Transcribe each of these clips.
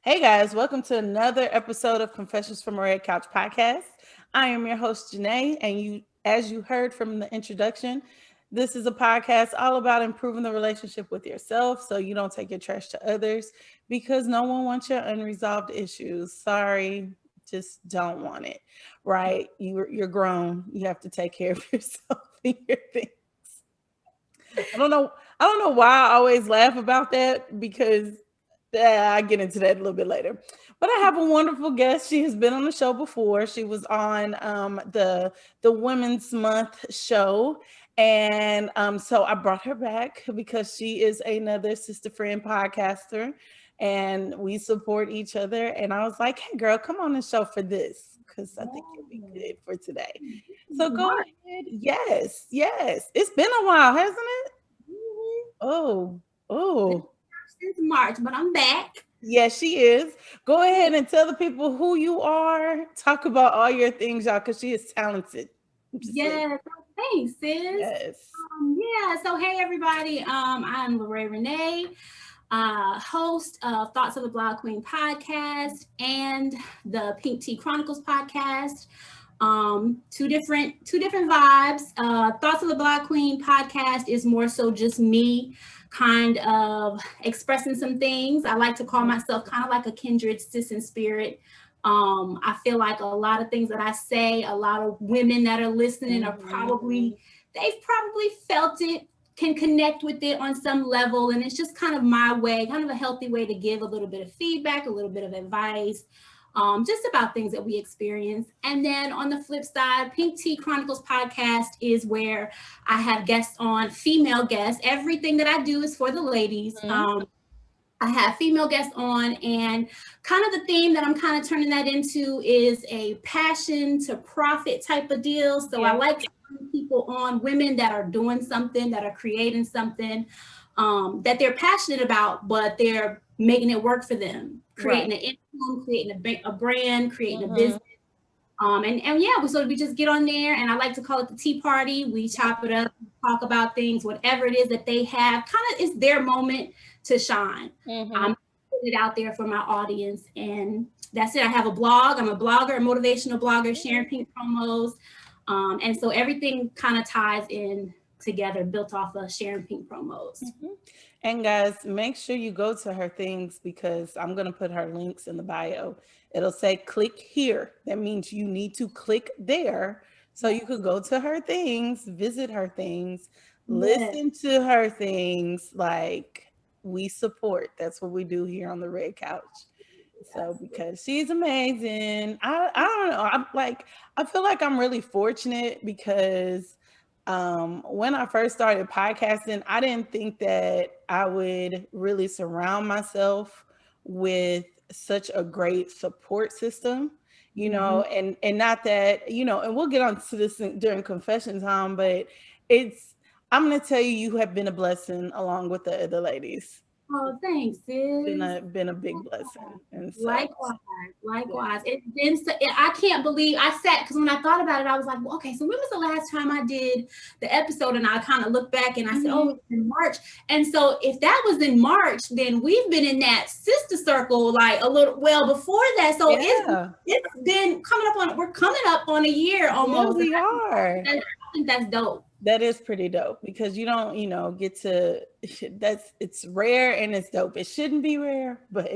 Hey guys, welcome to another episode of Confessions from a Red Couch podcast. I am your host Janae, and as you heard from the introduction, this is a podcast all about improving the relationship with yourself so you don't take your trash to others because no one wants your unresolved issues. Sorry, just don't want it. Right? You're grown. You have to take care of yourself and your things. I don't know why I always laugh about that because I get into that a little bit later. But I have a wonderful guest. She has been on the show before. She was on the Women's Month show, and so I brought her back because she is another sister friend podcaster, and we support each other. And I was like, "Hey, girl, come on the show for this because I think you'll be good for today." So go March. ahead. Yes, yes. It's been a while, hasn't it? Mhm. Oh, Been oh. since March, but I'm back. Yes, she is. Go ahead and tell the people who you are. Talk about all your things, y'all, because she is talented. Just like, Yes, thanks, sis. yes. Yeah, so hey everybody. I'm Lorraine Renee, host of Thoughts of the Blog Queen podcast and the Pink Tea Chronicles podcast. Two different vibes. Thoughts of the Blog Queen podcast is more so just me kind of expressing some things. I like to call myself kind of like a kindred sis in spirit. I feel like a lot of things that I say, a lot of women that are listening are Mhm. they've probably felt it, can connect with it on some level. And it's just kind of my way, kind of a healthy way to give a little bit of feedback, a little bit of advice, just about things that we experience. And then on the flip side, Pink Tea Chronicles podcast is where I have guests on, female guests. Everything that I do is for the ladies. Mhm. I have female guests on, and kind of the theme that I'm kind of turning that into is a passion to profit type of deal. So I Yeah. like to bring people on, women that are doing something, that are creating something that they're passionate about, but they're making it work for them, Right. creating an income, creating a brand, creating a Mhm. business. And yeah, we just get on there, and I like to call it the tea party. We chop it up, talk about things, whatever it is that they have. Kind of it's their moment to shine. I'm Mhm. putting it out there for my audience, and that's it. I have a blog. I'm a blogger, a motivational blogger, sharing pink promos, and so everything kind of ties in together, built off of sharing pink promos. Mhm. And guys, make sure you go to her things because I'm going to put her links in the bio. It'll say click here. That means you need to click there so you could go to her things, visit her things, Yes, listen to her things. Like we support. That's what we do here on the Red Couch. So yes, because she's amazing. I don't know. I feel like I'm really fortunate because when I first started podcasting, I didn't think that I would really surround myself with such a great support system, mhm. and not that, and we'll get on to this during confession time, but it's I'm gonna tell you, you have been a blessing along with the other ladies. Oh, thanks, Been sis. a big blessing. And so Likewise, yeah. likewise. It's been so, I can't believe I sat because when I thought about it, I was like, well, okay, so when was the last time I did the episode? And I kind of looked back and I said, oh, Mhm. it's in March. And so if that was in March, then we've been in that sister circle like a little well before that. So Yeah. it's been we're coming up on a year Yeah, almost. And we are. I think that's dope. That is pretty dope because you don't, get to it's rare and it's dope. It shouldn't be rare, but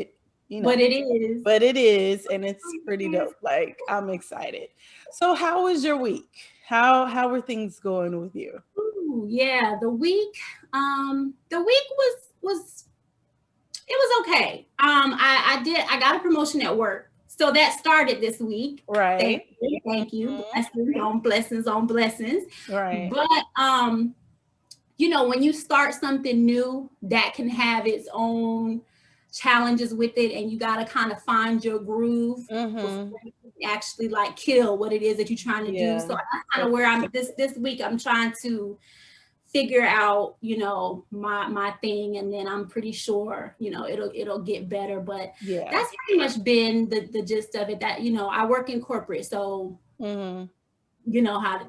you But know, it is. but it is, and it's pretty dope. Like I'm excited. So how was your week? How were things going with you? Ooh, yeah, the week was it was okay. I got a promotion at work, so that started this week. Right. Thank you, Mhm. blessings on blessings. Right. But when you start something new, that can have its own challenges with it, and you got to kind of find your groove before Mhm. you can actually like kill what it is that you're trying to do. So Yeah. that's kind of where Definitely. I'm this week. I'm trying to figure out my thing, and then I'm pretty sure it'll get better. But Yeah. that's pretty much been the gist of it. That I work in corporate, so Mhm. you know how that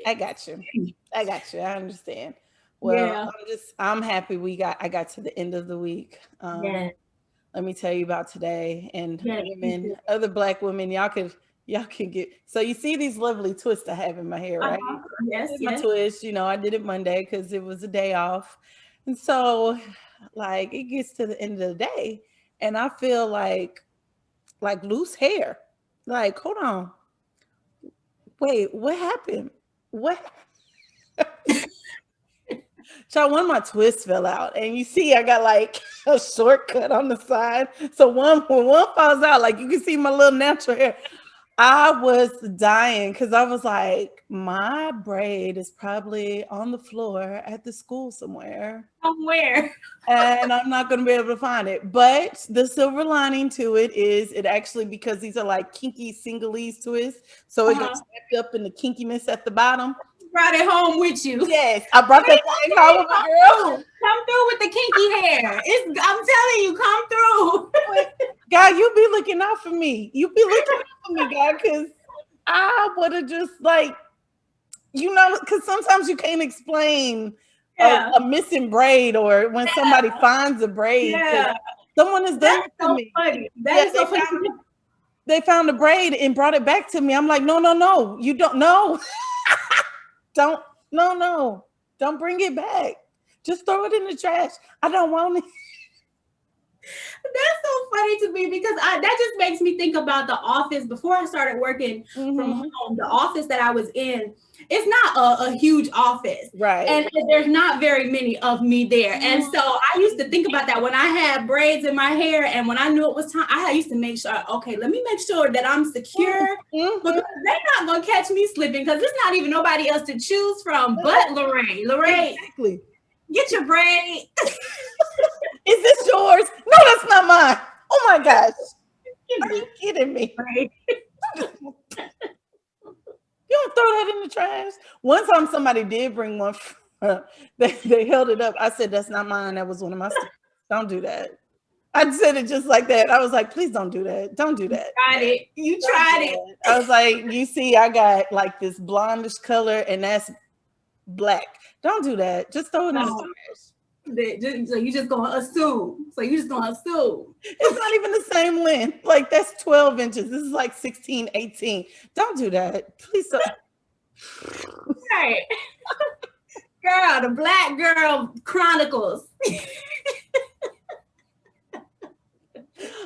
I is. got you. I got you. I understand. Well, Yeah. I'm happy I got to the end of the week. Yeah. let me tell you about today. And Yeah, please women, do. other Black women, y'all can get, so you see these lovely twists I have in my hair, right? Uh-huh. Yes, Did my yes. twist, I did it Monday because it was a day off. And so like it gets to the end of the day and I feel like loose hair. Like, hold on. Wait, what happened? What? So one of my twists fell out, and you see, I got like a shortcut on the side. So when one falls out, like you can see my little natural hair. I was dying because I was like, my braid is probably on the floor at the school somewhere, Somewhere. and I'm not going to be able to find it. But the silver lining to it is it actually, because these are like kinky singleese twists, so it gets Uh-huh. wrapped up in the kinkiness at the bottom. Brought it home with you. Yes, I brought that thing home with Come my girl. through. Come through with the kinky hair. I'm telling you, come through. God, you be looking out for me. You be looking out for me, God, because I would have just like, because sometimes you can't explain Yeah. a missing braid or when somebody finds a braid because Yeah. someone has done That's it to so me. funny. That Yeah, is so funny. they found a braid and brought it back to me. I'm like, no, no, no, you don't know. Don't, no, no, don't bring it back. Just throw it in the trash. I don't want it. That's so funny to me because that just makes me think about the office before I started working from Mhm. home. The office that I was in, it's not a huge office, Right. and there's not very many of me there. And so I used to think about that when I had braids in my hair, and when I knew it was time, I used to make sure, okay, let me make sure that I'm secure Mhm. because they're not gonna catch me slipping because there's not even nobody else to choose from but Lorraine. Lorraine, Exactly. get your braid. Is this yours? No, that's not mine. Oh my gosh. Are you kidding me? Braid. You don't throw that in the trash. One time somebody did bring one. They held it up. I said, that's not mine. That was one of my students. Don't do that. I said it just like that. I was like, please don't do that. Don't do that. Tried it. You Don't tried do it. that. I was like, you see, I got like this blondish color and that's black. Don't do that. Just throw it in the No. trash. So you just gonna assume. So you just gonna assume. It's not even the same length. Like that's 12 inches. This is like 16, 18. Don't do that. Please don't. Right. Girl, the Black Girl Chronicles.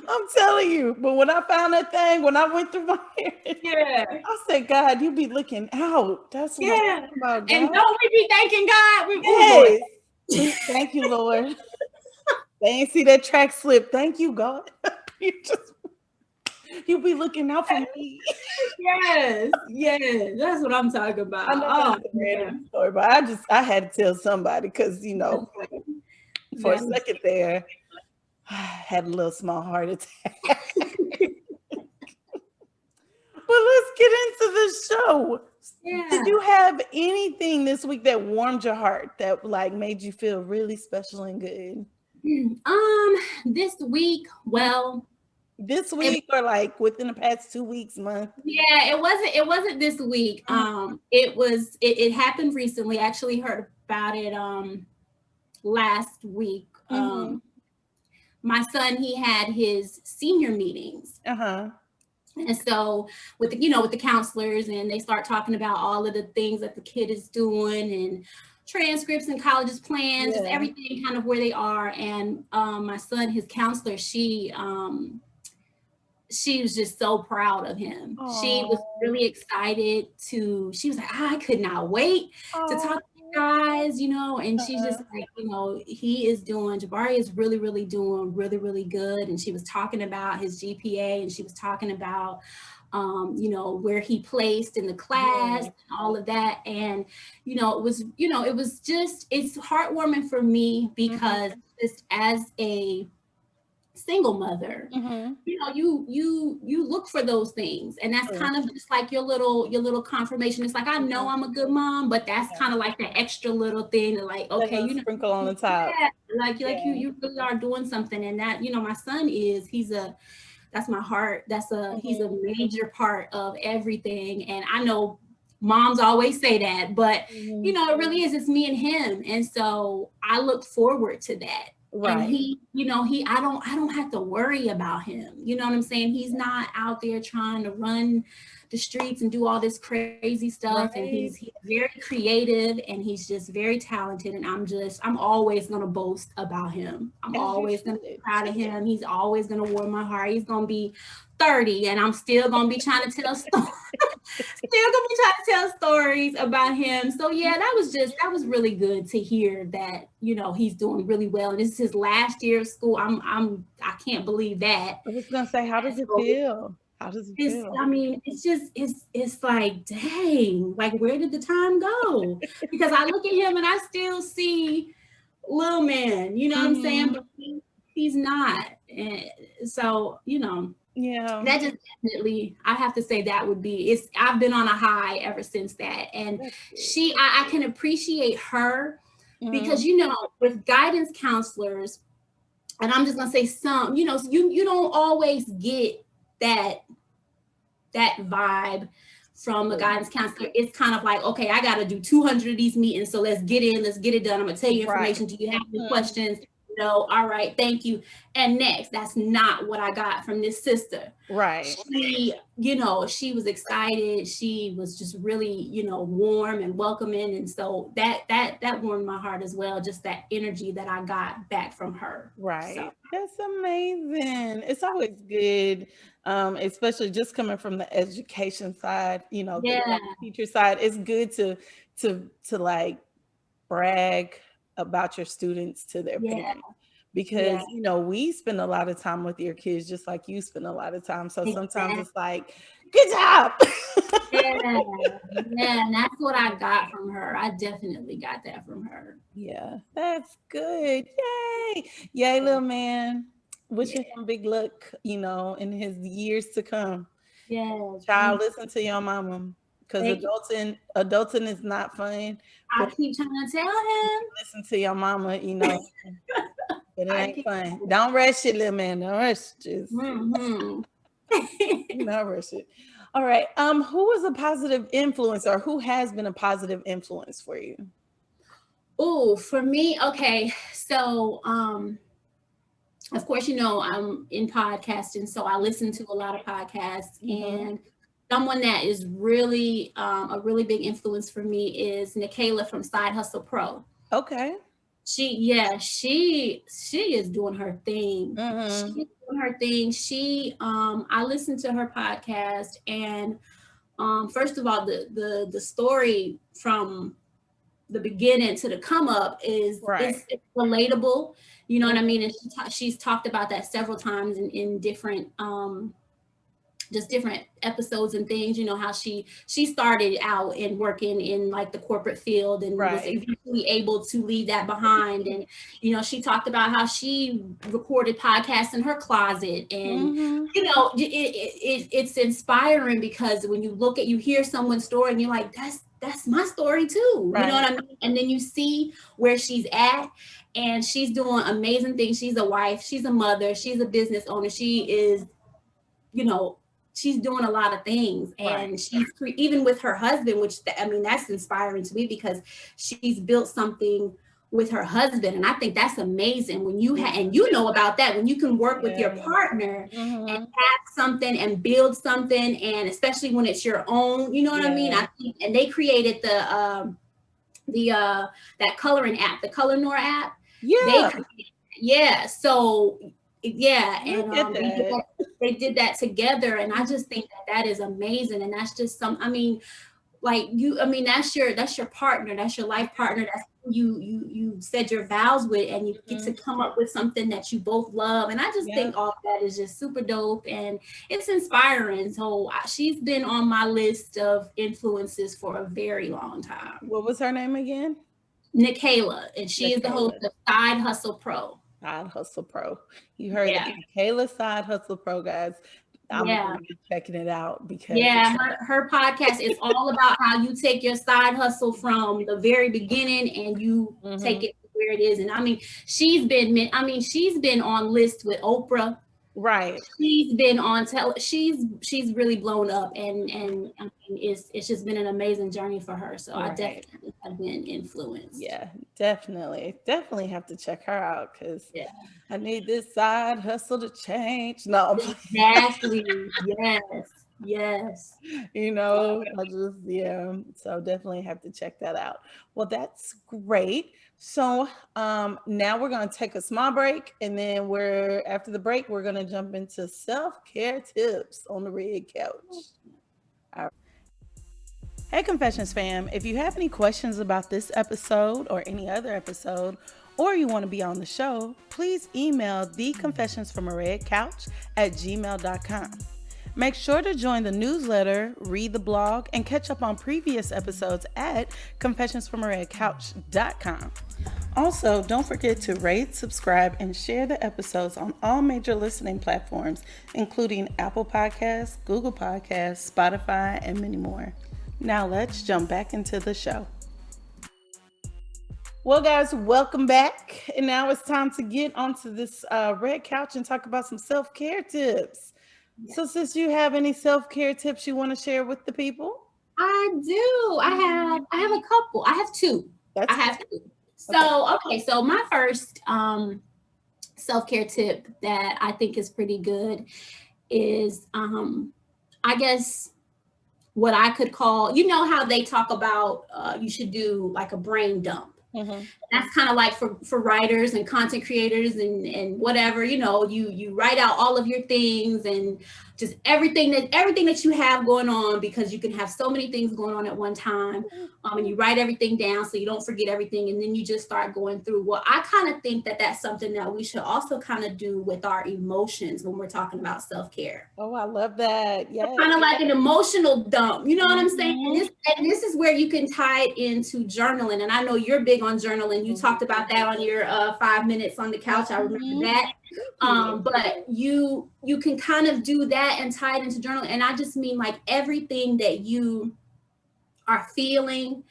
I'm telling you. But when I found that thing, when I went through my hair, Yeah. I said, God, you be looking out. That's what I'm Yeah. talking about, God. And don't we be thanking God? Yes. Thank you, Lord. They ain't see that track slip. Thank you, God. You be looking out for me. Yes. Yes. That's what I'm talking about. I know Oh, that's a random man. story, but I had to tell somebody because for a second there, I had a little small heart attack. But let's get into the show. Yeah. Did you have anything this week that warmed your heart, that like made you feel really special and good? This week, well, This week or like within the past 2 weeks, month? yeah, it wasn't this week. It happened recently. I actually heard about it last week. My son, he had his senior meetings. Uh-huh. And so with the counselors, and they start talking about all of the things that the kid is doing and transcripts and colleges plans, just everything kind of where they are. And my son, his counselor, she was just so proud of him. Aww. She was really excited she was like, I could not wait to talk to you guys, and she's just like, Jabari is really, really doing really, really good. And she was talking about his GPA, and she was talking about, where he placed in the class and all of that. And, it's heartwarming for me because just as a single mother, you look for those things, and that's kind of just like your little confirmation. It's like, I know I'm a good mom, but that's kind of like the extra little thing that, like, okay, sprinkle on the top. Like you really are doing something. And that, my son that's my heart. He's a major part of everything. And I know moms always say that, but it really is. It's me and him. And so I look forward to that. And Right. he, I don't have to worry about him. You know what I'm saying? He's not out there trying to run the streets and do all this crazy stuff. And he's Right. very creative, and he's just very talented. And I'm always gonna boast about him. I'm As you always gonna be should. proud of him. He's always gonna warm my heart. He's gonna be 30, and I'm still gonna be trying to tell stories. Still gonna be trying to tell stories about him. So yeah, that was really good to hear that, he's doing really well. And this is his last year of school. I can't believe that. I was gonna say, how does it So feel? How does it it's, feel? I mean, it's like, dang, like where did the time go? Because I look at him and I still see little man, you know what I'm saying? Mhm. But he's not. And so, Yeah. that just definitely, I have to say that would be, I've been on a high ever since that. And That's good. I can appreciate her because, Mhm. with guidance counselors, and I'm just gonna say some, you don't always get that vibe from a guidance counselor. It's kind of like, okay, I got to do 200 of these meetings, so let's get it done. I'm gonna tell you Right. information. Do you have any Mhm. questions? No. All right, thank you. And next. That's not what I got from this sister. Right. She was excited. She was just really, warm and welcoming. And so that warmed my heart as well. Just that energy that I got back from her. So Right. That's amazing. It's always good, especially just coming from the education side, yeah, the teacher side. It's good to like brag about your students to their yeah, parents because yeah, we spend a lot of time with your kids just like you spend a lot of time. So sometimes exactly. it's like, good job. Yeah, yeah, and that's what I got from her. I definitely got that from her. Yeah, that's good. Yay. Yay, little man. Yeah, Wishing him big luck, in his years to come. yeah. Child, listen to your mama. Because Thank you. adulting is not fun. I But keep trying to tell him. listen to your mama, but it I ain't keep. fun. Don't rush it, little man. Don't rush. Just Mm-hmm. not rush it. All right. Who was a positive influence or who has been a positive influence for you? Oh, for me, okay. So, of course, I'm in podcasting, so I listen to a lot of podcasts. Hmm. And someone that is really a really big influence for me is Nikayla from Side Hustle Pro. Okay. She is doing her thing. She Hmm. is doing her thing. I listened to her podcast, and first of all, the story from the beginning to the come up Right. it's relatable. You know what I Mhm. mean? And she's talked about that several times in different just different episodes and things. How she started out and working in like the corporate field and was Right. eventually able to leave that behind. And she talked about how she recorded podcasts in her closet. And Hmm. it's inspiring because when you hear someone's story and you're like, that's my story too. You know Right. what I mean? And then you see where she's at, and she's doing amazing things. She's a wife, she's a mother, she's a business owner. She is, you know, she's doing a lot of things. Right. And even with her husband, which that's inspiring to me because she's built something with her husband. And I think that's amazing when you Yeah. and about that, when you can work with your Yeah. partner and Hmm. have something and build something, and especially when it's your own, you know what I mean? Yeah. I think, and they created the that coloring app, the Color app. They Yeah. Yeah, so yeah. And Look at that. they did that together, and I just think that is amazing. And that's just like that's your partner, that's your life partner, that's who you said your vows with, and you get to Mhm. come up with something that you both love. And I just Yeah. think all of that is just super dope, and it's inspiring. So she's been on my list of influences for a very long time. What was her name again? Nikayla, and she is the host Nikayla. of Side Hustle Pro. Side Hustle Pro. You heard that. Yeah, Nikayla Side Hustle Pro, guys. I'm yeah. gonna be checking it out because Yeah, her podcast is all about how you take your side hustle from the very beginning and you take Mhm. it to where it is. And she's been on lists with Oprah. Right. She's been on she's really blown up, and I mean, it's just been an amazing journey for her. So I Right. definitely have been influenced. Yeah, definitely have to check her out because Yeah, I need this side hustle to change. No, I'm exactly. Yes, yes. I just, yeah, so definitely have to check that out. Well, that's great. So, now we're going to take a small break, and then after the break, we're going to jump into self-care tips on the red couch. All right. Hey, Confessions fam, if you have any questions about this episode or any other episode, or you want to be on the show, please email theconfessionsfromaredcouch@gmail.com. Make sure to join the newsletter, read the blog, and catch up on previous episodes at confessionsfromaredcouch.com. Also, don't forget to rate, subscribe, and share the episodes on all major listening platforms, including Apple Podcasts, Google Podcasts, Spotify, and many more. Now let's jump back into the show. Well, guys, welcome back. And now it's time to get onto this red couch and talk about some self-care tips. So, sis, you have any self-care tips you want to share with the people? I do. I have a couple. I have two. I have two. So, okay. So my first self-care tip that I think is pretty good is I guess what I could call, how they talk about you should do like a brain dump. Mm-hmm. That's kind of like for writers and content creators and whatever, you write out all of your things and just everything that you have going on, because you can have so many things going on at one time. And you write everything down so you don't forget everything, and then you just start going through. Well, I kind of think that that's something that we should also kind of do with our emotions when we're talking about self-care. Oh, I love that. Yeah, kind of like an emotional dump, you know what I'm saying? And this is where you can tie it into journaling. And I know you're big on journaling. You talked about that on your 5 minutes on the couch. I remember that. But you can kind of do that and tie it into journaling. And I just mean like everything that you are feeling,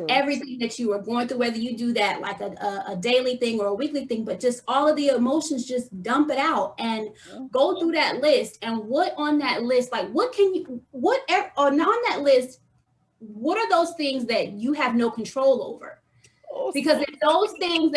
everything that you are going through, whether you do that like a daily thing or a weekly thing, but just all of the emotions, just dump it out and go through that list. And what on that list, like on that list, what are those things that you have no control over? Because if those things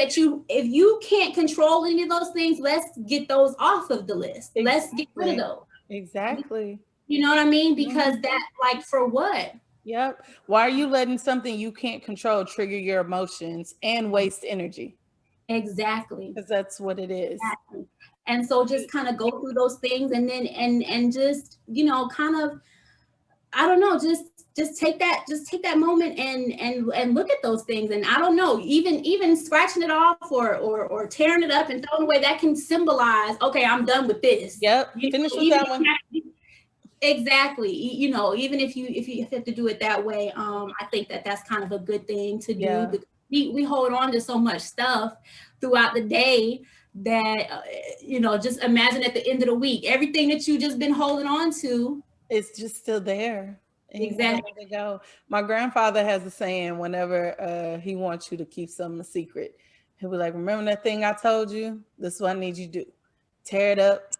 if you can't control any of those things, let's get those off of the list. Exactly. Let's get rid of those. Exactly. You know what I mean? Because that, like, for what? Yep. Why are you letting something you can't control trigger your emotions and waste energy? Exactly. Because that's what it is. Exactly. And so just kind of go through those things and then and just, kind of, I don't know, just take that moment and look at those things. And I don't know, even scratching it off or tearing it up and throwing it away, that can symbolize, okay, I'm done with this. Yep. Finish with that one. Exactly. Even if you have to do it that way, I think that's kind of a good thing to do. Because we hold on to so much stuff throughout the day that, just imagine at the end of the week, everything that you just been holding on to. It's just still there. Exactly. To go. My grandfather has a saying whenever he wants you to keep something a secret. He'll be like, remember that thing I told you? This is what I need you to do. Tear it up.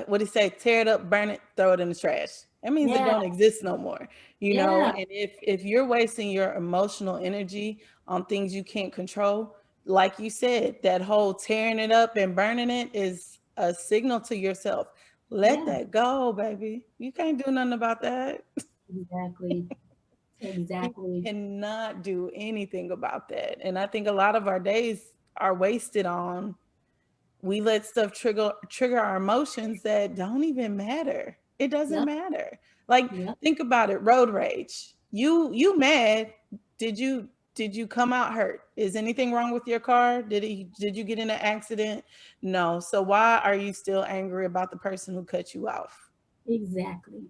What do you say? Tear it up, burn it, throw it in the trash. That means it don't exist no more. You know, and if you're wasting your emotional energy on things you can't control, like you said, that whole tearing it up and burning it is a signal to yourself. Let that go, baby. You can't do nothing about that. Exactly. You cannot do anything about that. And I think a lot of our days are wasted on, we let stuff trigger our emotions that don't even matter. It doesn't matter. Like, think about it, road rage. You mad. Did you come out hurt? Is anything wrong with your car? Did you get in an accident? No. So why are you still angry about the person who cut you off? Exactly.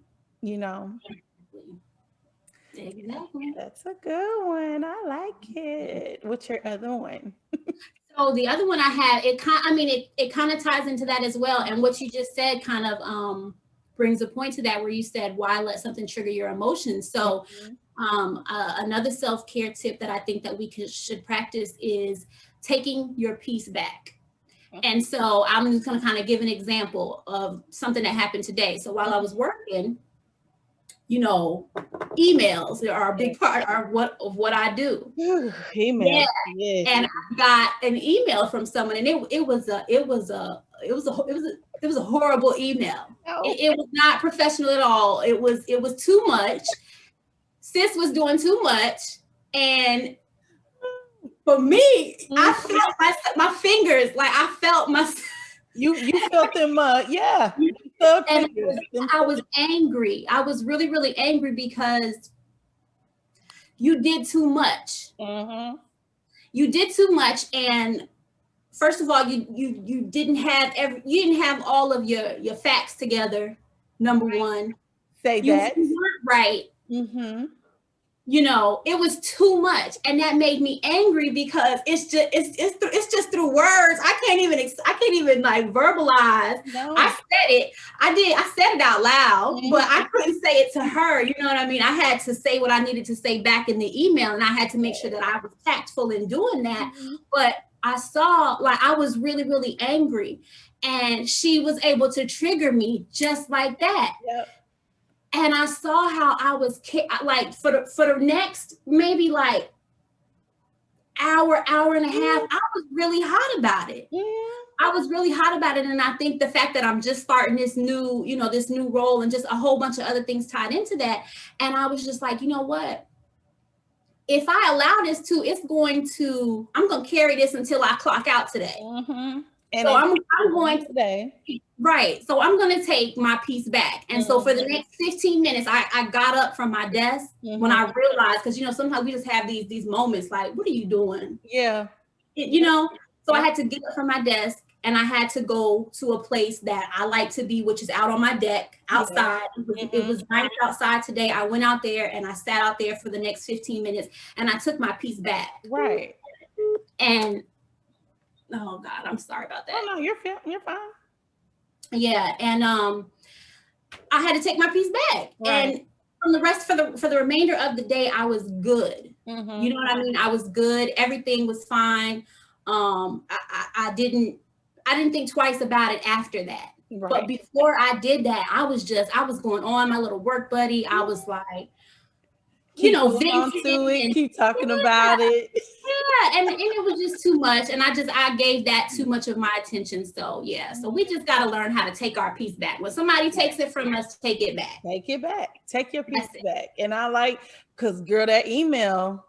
Exactly. That's a good one. I like it. What's your other one? So the other one I have, it kind of ties into that as well. And what you just said kind of brings a point to that, where you said, why let something trigger your emotions? So another self-care tip that I think that we should practice is taking your peace back. And so I'm just going to kind of give an example of something that happened today. So while I was working, you know, emails are a big part of what I do. Email. Yeah. Yes. And I got an email from someone, and it was a horrible email. Oh. It was not professional at all. It was too much. Sis was doing too much, and for me, I felt my fingers, like I felt my. You felt them, yeah. And I was angry. I was really, really angry because you did too much. Mm-hmm. You did too much, and first of all, you didn't have all of your facts together. Number one, say that you weren't right. Mm-hmm. You know, it was too much, and that made me angry because it's just through words. I can't even like verbalize. No. I said it. I said it out loud, but I couldn't say it to her. You know what I mean? I had to say what I needed to say back in the email, and I had to make sure that I was tactful in doing that. But I saw, like, I was really, really angry, and she was able to trigger me just like that. Yep. And I saw how I was like for the next maybe like hour and a half, I was really hot about it. I was really hot about it. And I think the fact that I'm just starting this new role and just a whole bunch of other things tied into that. And I was just like, you know what? If I allow this to, I'm going to carry this until I clock out today. Mm-hmm. And so I'm going today. Right. So I'm going to take my piece back. And so for the next 15 minutes, I got up from my desk when I realized, because, you know, sometimes we just have these moments like, what are you doing? Yeah. You know, so I had to get up from my desk and I had to go to a place that I like to be, which is out on my deck outside. It was nice outside today. I went out there and I sat out there for the next 15 minutes and I took my piece back. Right. And oh God, I'm sorry about that. Oh no, you're fine. Yeah, and I had to take my piece back, and from the rest for the remainder of the day, I was good. You know what I mean? I was good. Everything was fine. I didn't think twice about it after that. Right. But before I did that, I was going on my little work buddy. I was like, keep on to it, keep talking about it. Yeah, and it was just too much, and I gave that too much of my attention. So yeah, so we just got to learn how to take our piece back. When somebody takes it from us, take it back. Take it back. Take your piece back. And I like, because girl, that email,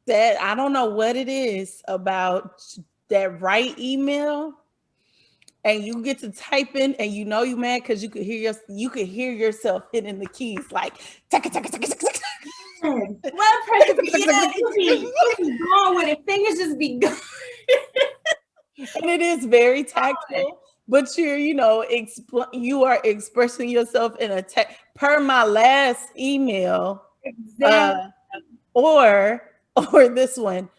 that I don't know what it is about that right email, and you get to type in, and you know you mad because you could hear yourself hitting the keys like blood pressure be going with it. Fingers just be going. And it is very tactful, but you are expressing yourself in a per my last email. Exactly. Or this one.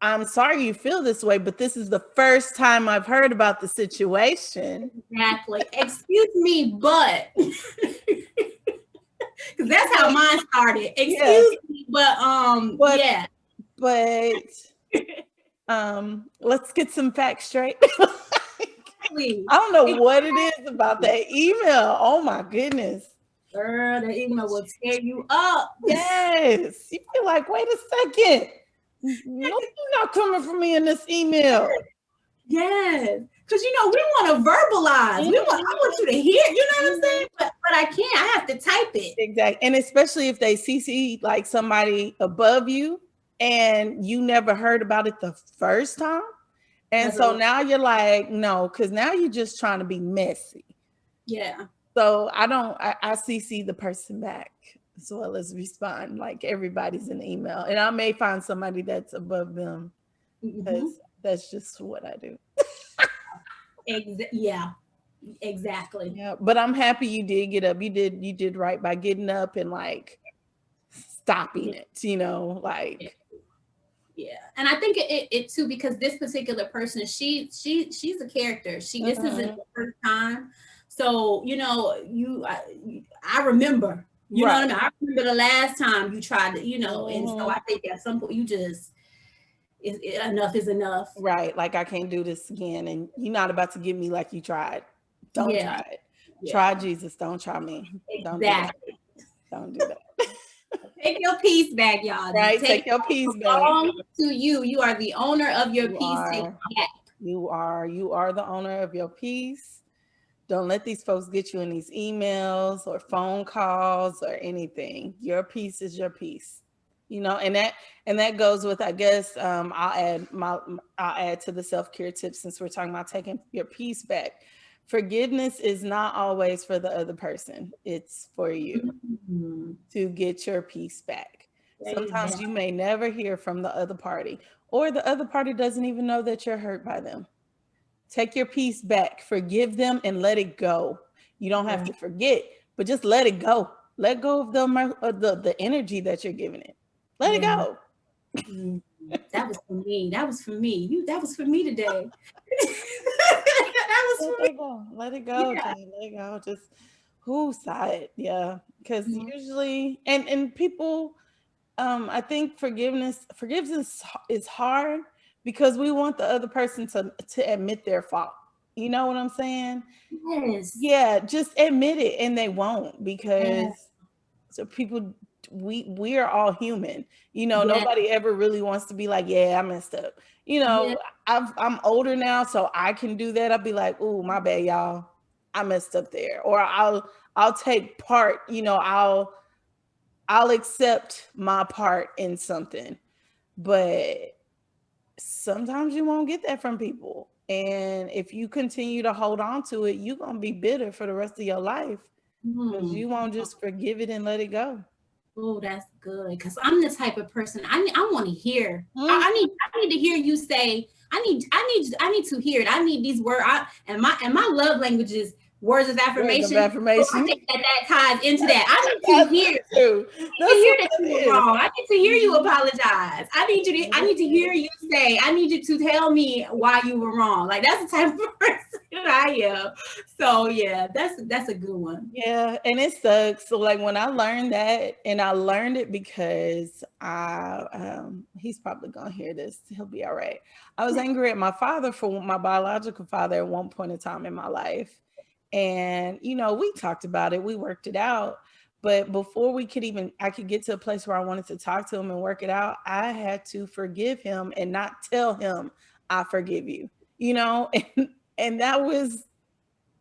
I'm sorry you feel this way, but this is the first time I've heard about the situation. Exactly. Excuse me, but because that's how mine started. Excuse me, but yeah. But let's get some facts straight. I don't know what it is about that email. Oh my goodness. Girl, the email will tear you up. Yes. You feel like, wait a second. No, you're not coming from me in this email. Yes. Because, we want to verbalize. I want you to hear, you know what I'm saying? But I can't. I have to type it. Exactly. And especially if they CC like somebody above you and you never heard about it the first time. And so now you're like, no, because now you're just trying to be messy. Yeah. So I CC the person back as well as respond, like everybody's in the email. And I may find somebody that's above them because that's just what I do. Yeah, exactly. Yeah, but I'm happy you did get up. You did right by getting up and like stopping it, like. Yeah, and I think it too, because this particular person, she's a character. This isn't the first time. So I remember. You know what I mean? I remember the last time you tried to, and so I think at some point enough is enough. Right. Like I can't do this again. And you're not about to get me like you tried. Don't Yeah, try it. Try yeah, Jesus. Don't try me. Don't do that. exactly. Don't do that. Take your peace back, y'all. Right. Take Take your peace it back. belongs to you. You are the owner of your You peace. Take are. it back. You are the owner of your peace. Don't let these folks get you in these emails or phone calls or anything. Your peace is your peace. And that goes with, I guess, I'll add to the self-care tips, since we're talking about taking your peace back. Forgiveness is not always for the other person. It's for you Mhm. to get your peace back. Amen. Sometimes you may never hear from the other party, or the other party doesn't even know that you're hurt by them. Take your peace back, forgive them, and let it go. You don't have Yeah. to forget, but just let it go. Let go of the energy that you're giving it. Let it Yeah. go. Mhm. That was for me. That was for me. That was for me today. That was Let for me. it go. Let it go, Yeah. Jay. Let it go. Just who side? Yeah. Because Mhm. usually, and people, I think forgiveness is hard because we want the other person to admit their fault. You know what I'm saying? Yes. Yeah, just admit it, and they won't, Yeah. because so people, we are all human. Yeah. Nobody ever really wants to be like, yeah, I messed up. Yeah. I'm older now, so I can do that. I'll be like, oh, my bad, y'all. I messed up there. Or I'll take part, I'll accept my part in something. But sometimes you won't get that from people. And if you continue to hold on to it, you're gonna be bitter for the rest of your life, because Hmm. you won't just forgive it and let it go. Oh, that's good. Because I'm the type of person I want to hear. Mhm. I need to hear you say. I need to hear it. I need these words. And my love language is words of Words of affirmation. So I affirmation. think that ties into that. I need to That's hear. it too. To That's hear what that you that were is. wrong. I need to hear you Mhm. apologize. I need to hear you say, I need you to tell me why you were wrong. Like that's the type of person I am. So yeah, that's a good one. Yeah, and it sucks. So like when I learned that, and I learned it because he's probably gonna hear this. He'll be all right. I was angry at my father, for my biological father, at one point in time in my life. And we talked about it, we worked it out. But before I could get to a place where I wanted to talk to him and work it out, I had to forgive him and not tell him I forgive you. You know, and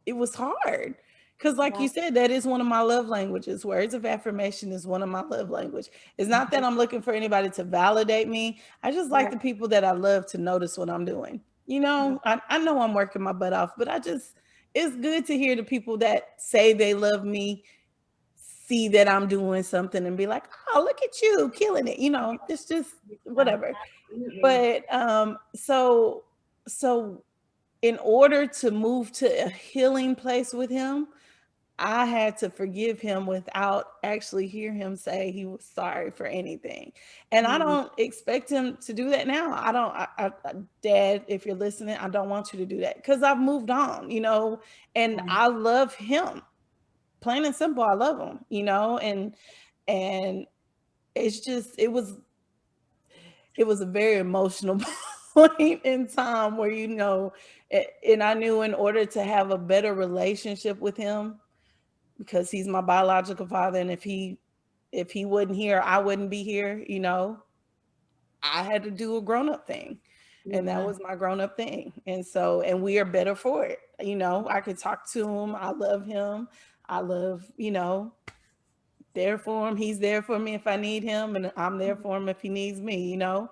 it was hard, because like Yeah. you said, that is one of my love languages. Words of affirmation is one of my love language. It's not that I'm looking for anybody to validate me. I just like Right. the people that I love to notice what I'm doing. I know I'm working my butt off, but it's good to hear the people that say they love me see that I'm doing something and be like, oh, look at you killing it. It's just Yeah, whatever. absolutely. But so in order to move to a healing place with him, I had to forgive him without actually hear him say he was sorry for anything. And I Mm, don't expect him to do that now. I don't, Dad, if you're listening, I don't want you to do that, because I've moved on, and right. I love him. Plain and simple, I love him, and it's just, it was a very emotional point in time where, and I knew, in order to have a better relationship with him, because he's my biological father, and if he wasn't here, I wouldn't be here, I had to do a grown-up thing. And that Yeah. was my grown-up thing. And we are better for it. I could talk to him. I love him. I love, there for him. He's there for me if I need him, and I'm there for him if he needs me, Yeah.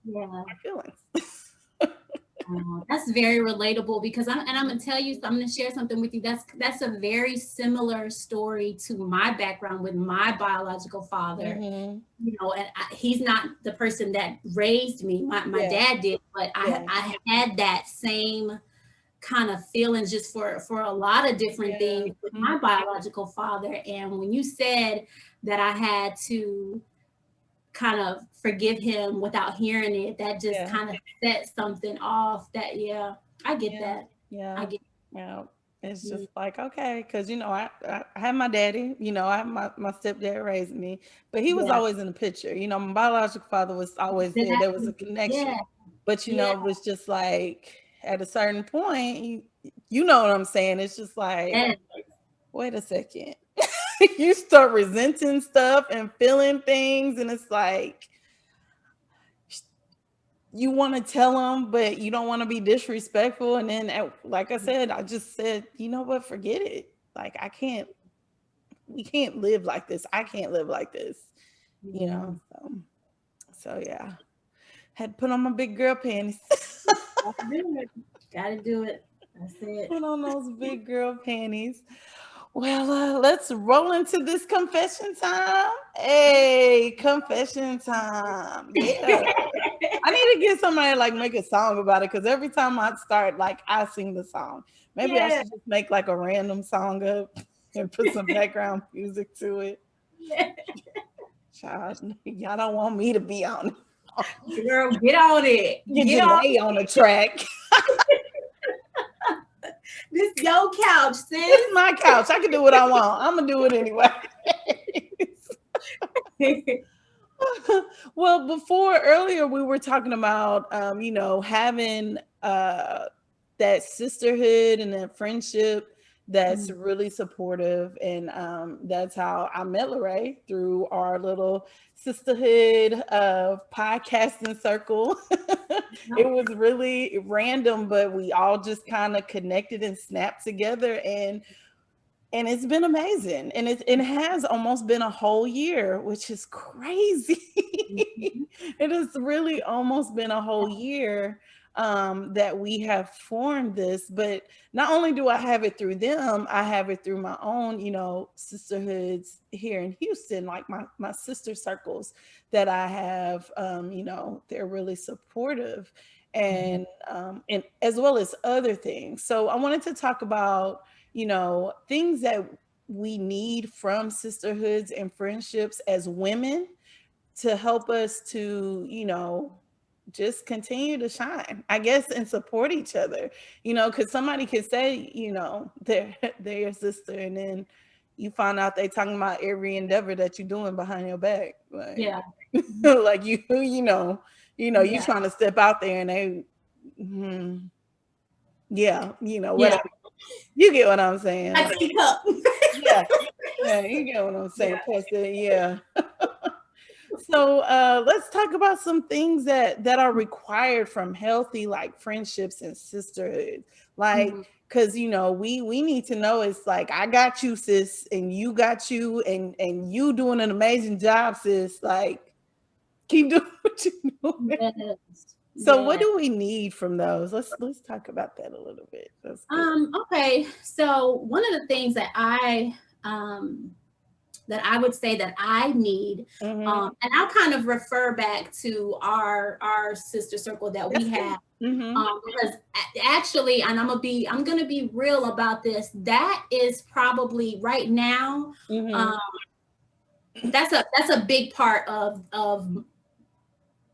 my feelings. That's very relatable because I'm gonna tell you, I'm gonna share something with you. That's a very similar story to my background with my biological father. Mhm. And he's not the person that raised me. My Yeah, dad did, but yeah, I had that same kind of feelings just for a lot of different yeah, things with mhm, my biological father. And when you said that I had to kind of forgive him without hearing it, that just yeah, kind of set something off. That yeah, I get yeah, that. I yeah, get yeah. It's just like, okay, because I had my daddy, I have my stepdad raised me, but he was Yeah, always in the picture. My biological father was always there. There was a exactly. connection. Yeah, But yeah, it was just like at a certain point, you know what I'm saying? It's just like, yeah. wait a second. You start resenting stuff and feeling things, and it's like you want to tell them, but you don't want to be disrespectful. And then, like I said, I just said, you know what, forget it. Like, we can't live like this. I can't live like this, you Yeah. know? So yeah, had to put on my big girl panties. Gotta do it. Gotta do it. That's it. Put on those big girl panties. Well, let's roll into this confession time. Hey, confession time. Yeah. I need to get somebody to like make a song about it because every time I start, like I sing the song. Maybe I Yeah. should just make like a random song up and put some background music to it. Yeah. Child, y'all don't want me to be on it. Girl, get on it. Get Get on Janae on the track. this yo couch, This is sis. my couch. I can do what I want. I'm gonna do it anyway. Well, before earlier we were talking about having that sisterhood and that friendship that's really supportive, and that's how I met Lorraine, through our little sisterhood of podcasting circle. It was really random, but we all just kind of connected and snapped together, and it's been amazing, and it has almost been a whole year, which is crazy. It has really almost been a whole year, that we have formed this. But not only do I have it through them, I have it through my own sisterhoods here in Houston, like my sister circles that I have. They're really supportive, and as well as other things. So I wanted to talk about things that we need from sisterhoods and friendships as women to help us to, just continue to shine, I guess, and support each other, because somebody could say, they're your sister, and then you find out they talking about every endeavor that you're doing behind your back. Like, Yeah. like you Yeah. trying to step out there and they, mhm, yeah, Yeah. whatever. You get what I'm saying? I speak up. Yeah, yeah, you get what I'm saying, Yeah. Pastor. Yeah. So let's talk about some things that are required from healthy like friendships and sisterhood. Like, Mhm. because we need to know, it's like I got you, sis, and you got you, and you doing an amazing job, sis. Like, keep doing what you're doing. Yes. So what Yes. do we need from those? Let's talk about that a little bit. That's good. Okay. So one of the things that I would say that I need, Mm-hmm. and I'll kind of refer back to our sister circle that we That's good. have, Mm-hmm. because actually, and I'm gonna be real about this. That is probably right now, Mm-hmm. um, that's a big part of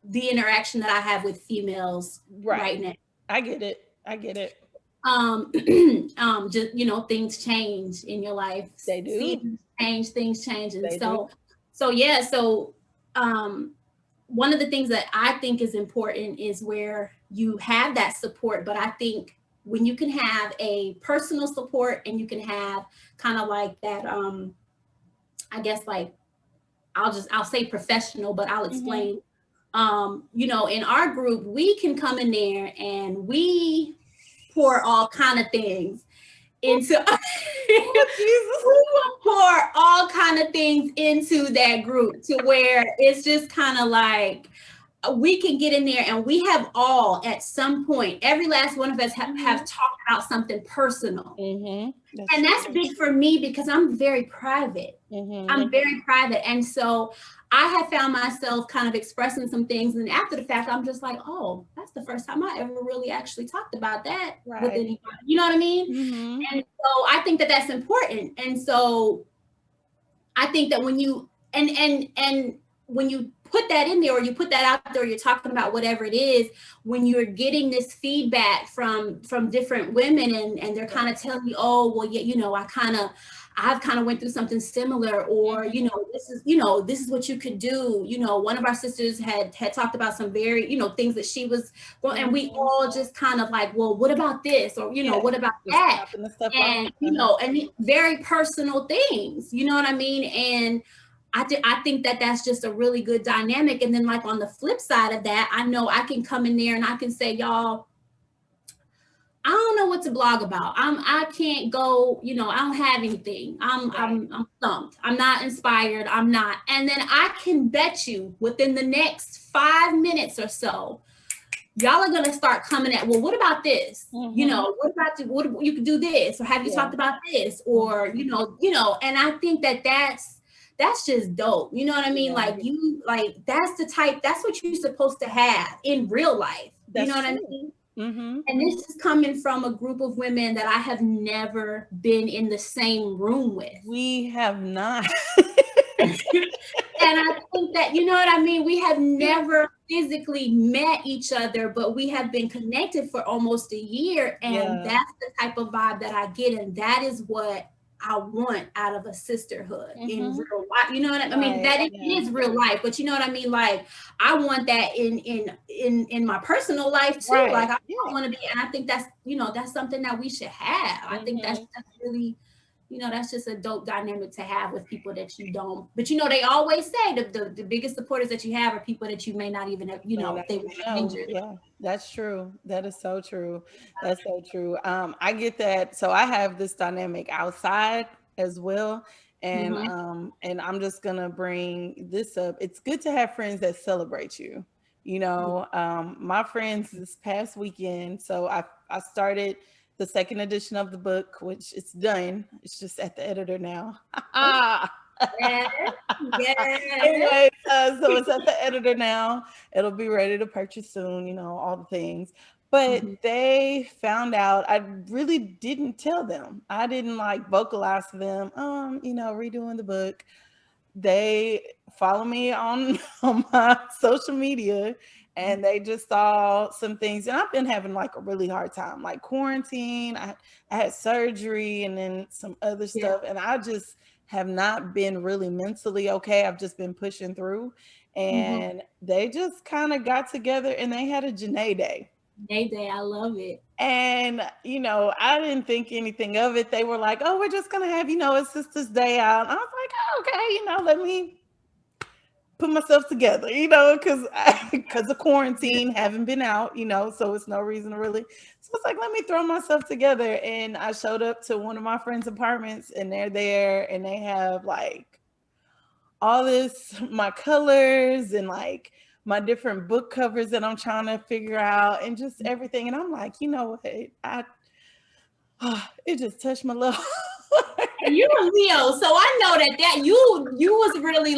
the interaction that I have with females Right. right now. I get it. I get it. um just things change in your life, They do. seasons change, things change, and They do. so yeah, so um one of the things that I think is important is where you have that support. But I think when you can have a personal support and you can have kind of like that, I guess, like, I'll say professional, but I'll Mm-hmm. explain. In our group, we can come in there and we pour all kind of things into Oh, Jesus. we will pour all kind of things into that group, to where it's just kind of like we can get in there and we have all at some point, every last one of us have talked about something personal. Mm-hmm. That's And that's true. big for me because I'm very private. Mm-hmm. I'm very private. And so I have found myself kind of expressing some things. And after the fact, I'm just like, oh, that's the first time I ever really actually talked about that with Right. anybody. You know what I mean? Mm-hmm. And so I think that that's important. And so I think that when you when you put that in there, or you put that out there, or you're talking about whatever it is, when you're getting this feedback from different women, and they're kind of telling you, oh, well, yeah, I've kind of went through something similar, or this is what you could do. One of our sisters had talked about some very things that she was, well, and we all just kind of like, well, what about this, or what about that, and and very personal things, you know what I mean? And I think that that's just a really good dynamic. And then, like, on the flip side of that, I know I can come in there and I can say, y'all, I don't know what to blog about. I can't go, I don't have anything. I'm stumped. I'm not inspired. I'm not. And then I can bet you within the next 5 minutes or so, y'all are gonna start coming at, well, what about this? What about what you could do this, or have you talked about this, or and I think that that's just dope. You know what I mean? That's what you're supposed to have in real life. You know what I mean? Mm-hmm. And this is coming from a group of women that I have never been in the same room with. We have not. And I think that, you know what I mean? We have never physically met each other, but we have been connected for almost a year. And that's the type of vibe that I get. And that is what I want out of a sisterhood in real life. You know what I mean? That it is real life, but you know what I mean? Like, I want that in my personal life too. Right. Like, I want to be, and I think that's, that's something that we should have. I think that's really, that's just a dope dynamic to have with people that you don't. But they always say the biggest supporters that you have are people that you may not even have, they were injured. Yeah, that's true. That is so true. That's so true. I get that. So I have this dynamic outside as well. And and I'm just gonna bring this up. It's good to have friends that celebrate you. My friends this past weekend. So I started the second edition of the book, which it's done. It's just at the editor now. Anyway, so it's at the editor now. It'll be ready to purchase soon, all the things. But they found out I really didn't tell them. I didn't vocalize to them, redoing the book. They follow me on my social media, and they just saw some things. And I've been having a really hard time, like quarantine. I had surgery and then some other stuff, and I just have not been really mentally okay. I've just been pushing through, and they just kind of got together and they had a Janae Day. Janae Day, I love it. And I didn't think anything of it. They were like, "Oh, we're just gonna have a Sister's Day out." And I was like, "Oh, okay, let me put myself together, because of quarantine, haven't been out, so it's no reason to really." So it's like, let me throw myself together. And I showed up to one of my friends' apartments, and they're there, and they have all this, my colors and my different book covers that I'm trying to figure out, and just everything. And I'm like, you know what? It just touched my love. And you're a Leo, so I know that you was really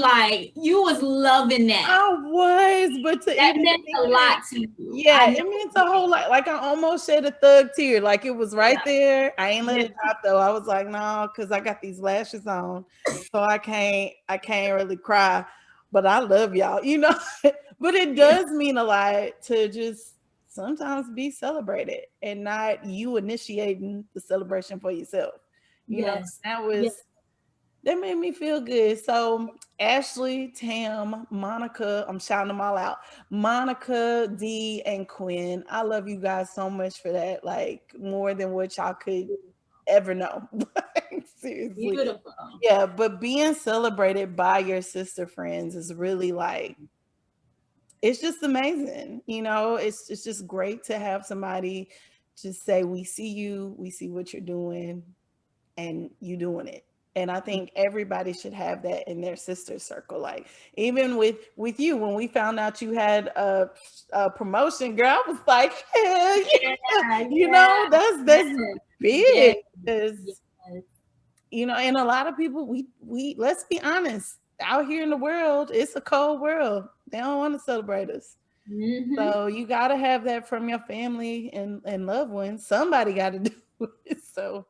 you was loving that. I was, but that meant a lot to you. Yeah, it means a whole lot. I almost shed a thug tear. It was right there. I ain't let it drop though. I was like, no, because I got these lashes on, so I can't really cry. But I love y'all, But it does mean a lot to just sometimes be celebrated, and not you initiating the celebration for yourself. That made me feel good. So Ashley, Tam, Monica, I'm shouting them all out. Monica, Dee, and Quinn, I love you guys so much for that. More than what y'all could ever know. Seriously. Beautiful. Yeah, but being celebrated by your sister friends is really it's just amazing. It's just great to have somebody just say, we see you, we see what you're doing, and you doing it. And I think everybody should have that in their sister circle. Even with you, when we found out you had a promotion, girl, I was like, hell that's big. And a lot of people, we let's be honest, out here in the world, it's a cold world. They don't want to celebrate us. So you got to have that from your family and loved ones. Somebody got to do it. So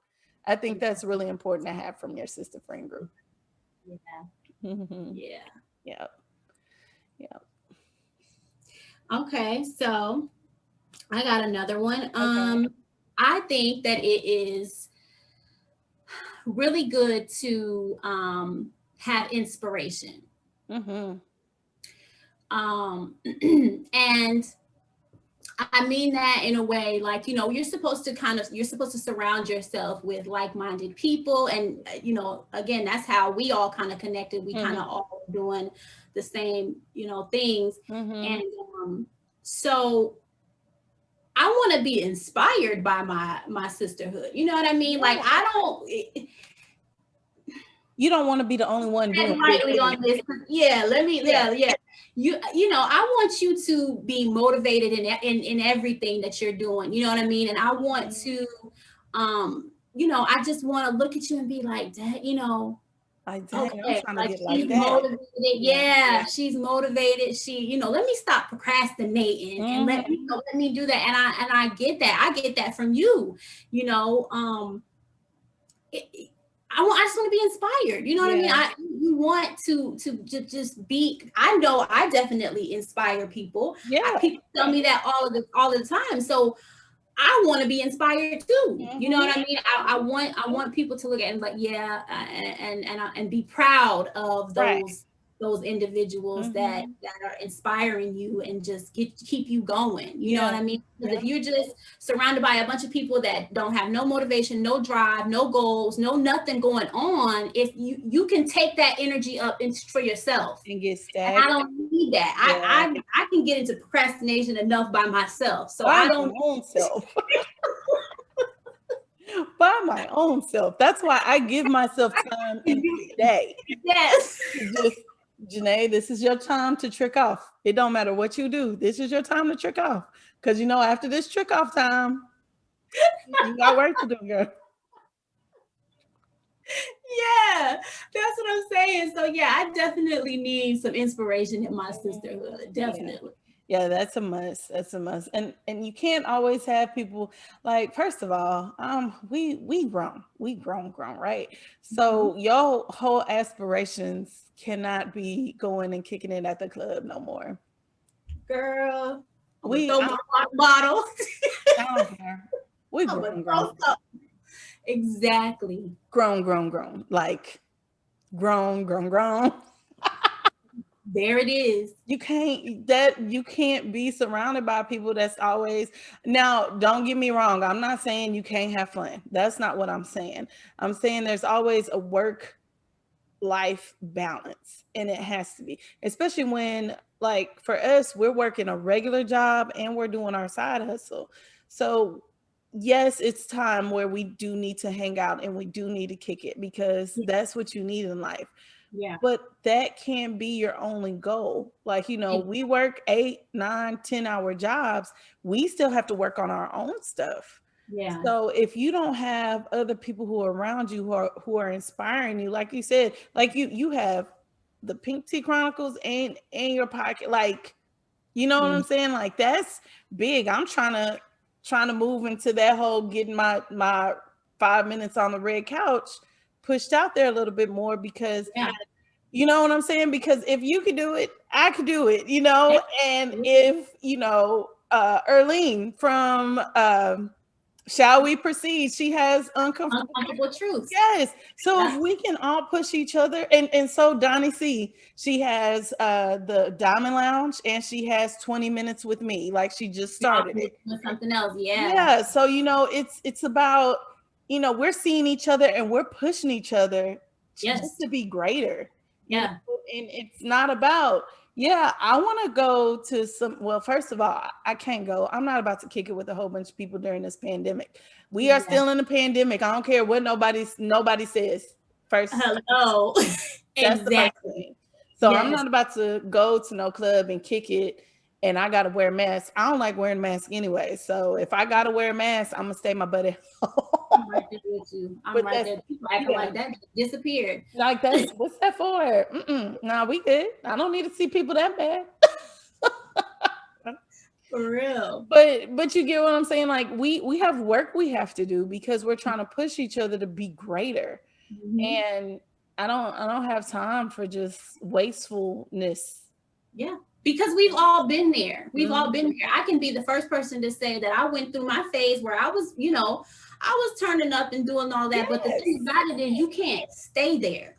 I think that's really important to have from your sister friend group. Yeah. Yeah. Yeah. Okay, so I got another one. Okay. I think that it is really good to have inspiration. Mm-hmm. And I mean that in a way, like, you're supposed to surround yourself with like-minded people. And, again, that's how we all kind of connected. We kind Mm-hmm. of all doing the same, things. Mm-hmm. And so I want to be inspired by my sisterhood. You know what I mean? Like, Yeah. I don't You don't want to be the only one tread doing big lightly things. on this. Yeah, Yeah. yeah. I want you to be motivated in everything that you're doing. You know what I mean? And I want Mhm. to, I just want to look at you and be like, that, Like, dang, I'm okay, trying to like get like she's that. motivated. Yeah. Yeah, she's motivated. Let me stop procrastinating and let Mm-hmm. me let me do that. And I get that. I get that from you. You know, it, I just want to be inspired. You know what I mean? Yeah. You want to just be. I know I definitely inspire people. Yeah. People tell me that all the time. So I want to be inspired too. You know Mm-hmm. what I mean? I want people to look at it and like, yeah, and be proud of Right. those individuals that Mm-hmm. are inspiring you and just keep you going. You know what Yeah. I mean? Because Yeah. if you're just surrounded by a bunch of people that don't have no motivation, no drive, no goals, no nothing going on, if you can take that energy up for yourself. And get And I stagnant. don't need that. Yeah. I can get into procrastination enough by myself. So By I my don't. own self. By my own self. That's why I give myself time in the day Yes. to just, Janae, this is your time to trick off. It don't matter what you do. This is your time to trick off. Because after this trick off time, you got work to do, girl. Yeah, that's what I'm saying. So yeah, I definitely need some inspiration in my sisterhood. Yeah. Definitely. Yeah, that's a must. That's a must. And you can't always have people like, first of all, we grown, right? Mhm. So your whole aspirations cannot be going and kicking it at the club no more. Girl, I'm gonna We throw my water bottle. I don't care. We I'm gonna grown, throw grown, something. Exactly. grown, grown, grown. Like grown, grown, grown. There it is. You can't be surrounded by people that's always. Now, don't get me wrong, I'm not saying you can't have fun. That's not what I'm saying. I'm saying there's always a work life balance, and it has to be, especially when, like, for us, we're working a regular job and we're doing our side hustle. So yes, it's time where we do need to hang out and we do need to kick it, because Yeah. that's what you need in life. Yeah. But that can't be your only goal. Like, we work 8, 9, 10 hour jobs. We still have to work on our own stuff. Yeah. So if you don't have other people who are around you who are inspiring you, like you said, like you have the Pink Tea Chronicles and in your pocket, like, you know what Yeah. I'm saying? Like, that's big. I'm trying to move into that whole getting my 5 minutes on the red couch pushed out there a little bit more, because Yeah. you know what I'm saying? Because if you could do it, I could do it, and Absolutely. if Erlene from Shall We Proceed, she has uncomfortable. Uncomfortable truths. Yes. So if Yeah. we can all push each other, and so Donnie C, she has the Diamond Lounge and she has 20 minutes with me. Like, she just started it. With something else. Yeah. Yeah. So it's about, we're seeing each other and we're pushing each other just Yes. to be greater. Yeah. And it's not about, yeah, I want to go to some. Well, first of all, I can't go. I'm not about to kick it with a whole bunch of people during this pandemic. We are Yeah. still in the pandemic. I don't care what nobody says. First, Hello. that's the first Exactly. thing. So I'm Yes. not about to go to no club and kick it, and I gotta wear a mask. I don't like wearing a mask anyway. So if I gotta wear a mask, I'm gonna stay my butt at home. I'm right there with you. I'm But right that's, there. People acting yeah, like that disappeared. like, that's what's that for? Nah, we good. I don't need to see people that bad. For real. But you get what I'm saying? Like, we have work we have to do because we're trying to push each other to be greater. Mhm. And I don't have time for just wastefulness. Yeah. Because we've all been there. We've all been there. I can be the first person to say that I went through my phase where I was, I was turning up and doing all that. Yes. But the thing about it is you can't stay there.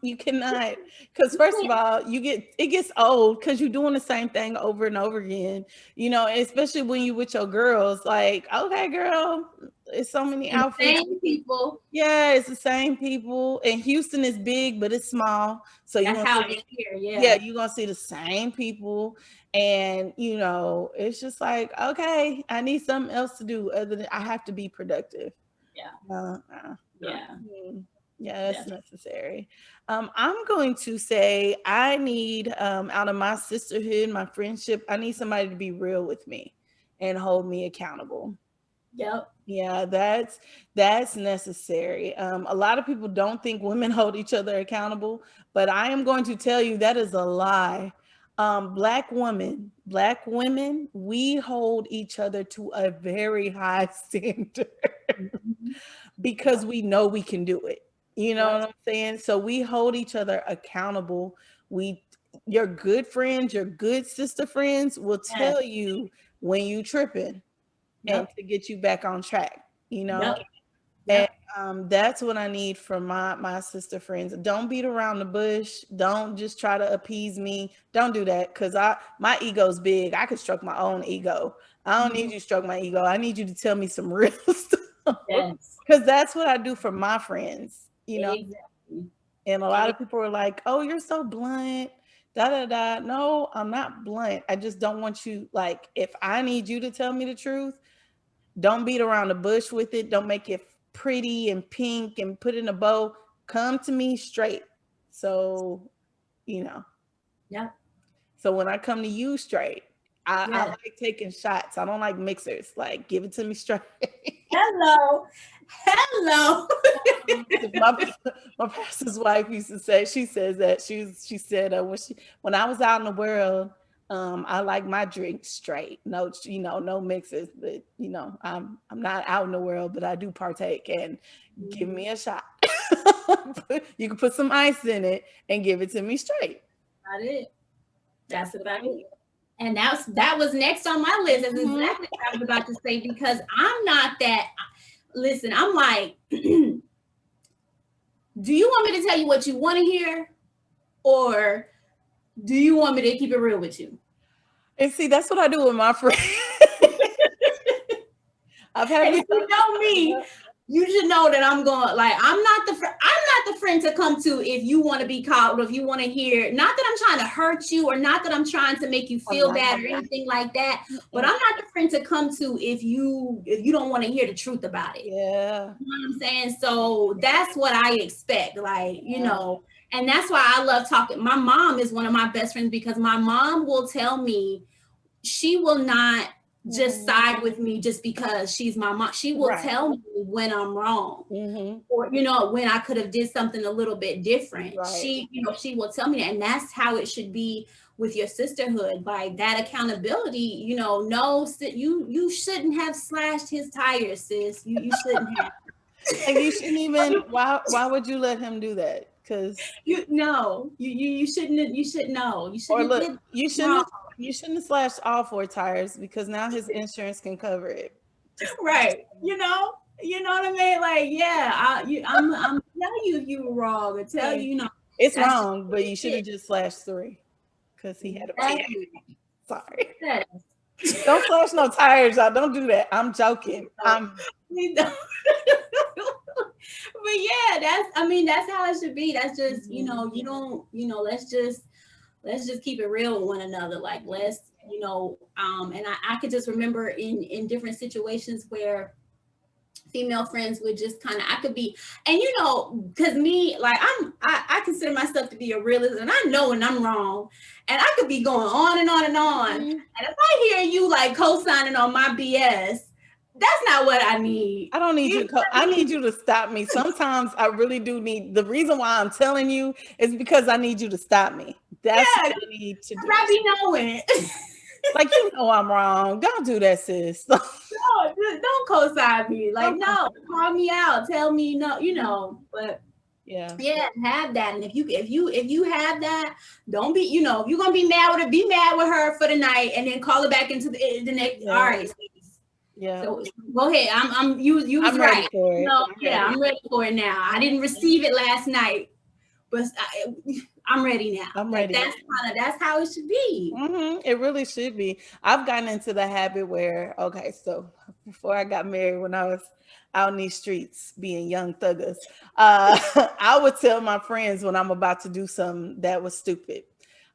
You cannot, because first of all, it gets old because you're doing the same thing over and over again. Especially when you with your girls. Like, okay, girl, it's so many And the outfits. same people. Yeah, it's the same people. And Houston is big, but it's small. So That's how it is here. yeah, you're gonna see the same people. And it's just like, okay, I need something else to do other than I have to be productive. Yeah. Yeah. Yeah, that's necessary. I'm going to say I need, out of my sisterhood, my friendship, I need somebody to be real with me and hold me accountable. Yep. Yeah, that's necessary. A lot of people don't think women hold each other accountable, but I am going to tell you that is a lie. Black women, we hold each other to a very high standard because we know we can do it. You know what I'm saying? So we hold each other accountable. Your good friends, your good sister friends will tell you when you tripping and to get you back on track, And that's what I need from my sister friends. Don't beat around the bush. Don't just try to appease me. Don't do that, because my ego's big. I can stroke my own ego. I don't need you to stroke my ego. I need you to tell me some real stuff. Yes. Because that's what I do for my friends, Exactly. And a lot of people are like, oh, you're so blunt. Da da da. No, I'm not blunt. I just don't want you, like, if I need you to tell me the truth, don't beat around the bush with it. Don't make it pretty and pink and put in a bow. Come to me straight. So, Yeah. So when I come to you straight, I like taking shots. I don't like mixers. Like, give it to me straight. Hello. my pastor's wife used to say, she says that she said when I was out in the world, I like my drink straight. No, no mixes, but I'm not out in the world, but I do partake, and give me a shot. You can put some ice in it and give it to me straight. That's about it. And that was next on my list. That's exactly what I was about to say, because I'm not that. Listen, I'm like, do you want me to tell you what you want to hear, or do you want me to keep it real with you? And see, that's what I do with my friends. I've had. If you know me, you should know that I'm going, like, I'm not the friend to come to if you want to be called, or if you want to hear, not that I'm trying to hurt you, or not that I'm trying to make you feel bad or anything like that, but I'm not the friend to come to if you don't want to hear the truth about it. Yeah. You know what I'm saying? So that's what I expect, like, and that's why I love talking. My mom is one of my best friends, because my mom will tell me, she will not just side with me just because she's my mom. She will tell me when I'm wrong, or when I could have did something a little bit different. She will tell me that, and that's how it should be with your sisterhood. Like, that accountability. No, you shouldn't have slashed his tires, sis. You shouldn't have. And you shouldn't even. Why would you let him do that? Because you shouldn't. You should know. You shouldn't. Or look, you shouldn't have slashed all 4 tires, because now his insurance can cover it. Right. You know what I mean? Like, I'm telling you were wrong. I tell you, it's wrong, but you should have just slashed 3, because he had a pay. Sorry. Don't slash no tires, y'all. Don't do that. I'm joking. But yeah, that's how it should be. That's just, you don't, let's just keep it real with one another. Like, let's, and I could just remember in different situations where female friends would just kind of, I could be, and because me, like, I consider myself to be a realist, and I know when I'm wrong, and I could be going on and on and on. And if I hear you like co-signing on my BS, that's not what I need. I don't need you. I need you to stop me. Sometimes I really do need. The reason why I'm telling you is because I need you to stop me. That's what I need to do. I be knowing. Like, I'm wrong. Don't do that, sis. No, don't co-sign me. Like, no, call me out. Tell me no. But Yeah. Yeah, have that. And if you have that, don't be, if you're gonna be mad with her, be mad with her for the night and then call her back into the next. All Yeah. right. Yeah. So go ahead. You was I'm ready right. for it. I'm Yeah, ready. I'm ready for it now. I didn't receive it last night, but I'm ready now. I'm Like ready. that's how it should be. It really should be. I've gotten into the habit where, okay, so before I got married, when I was out in these streets being young thuggers, I would tell my friends when I'm about to do something that was stupid.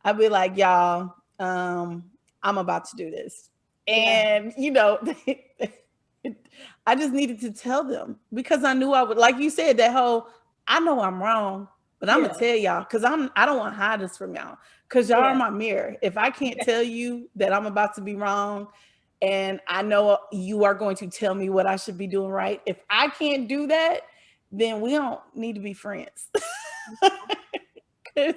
I'd be like, y'all, I'm about to do this. Yeah. And, I just needed to tell them because I knew I would, like you said, that whole, I know I'm wrong, but I'm gonna Yeah. tell y'all because I don't want to hide this from y'all because y'all are Yeah. my mirror. If I can't tell you that I'm about to be wrong and I know you are going to tell me what I should be doing right, if I can't do that, then we don't need to be friends. 'Cause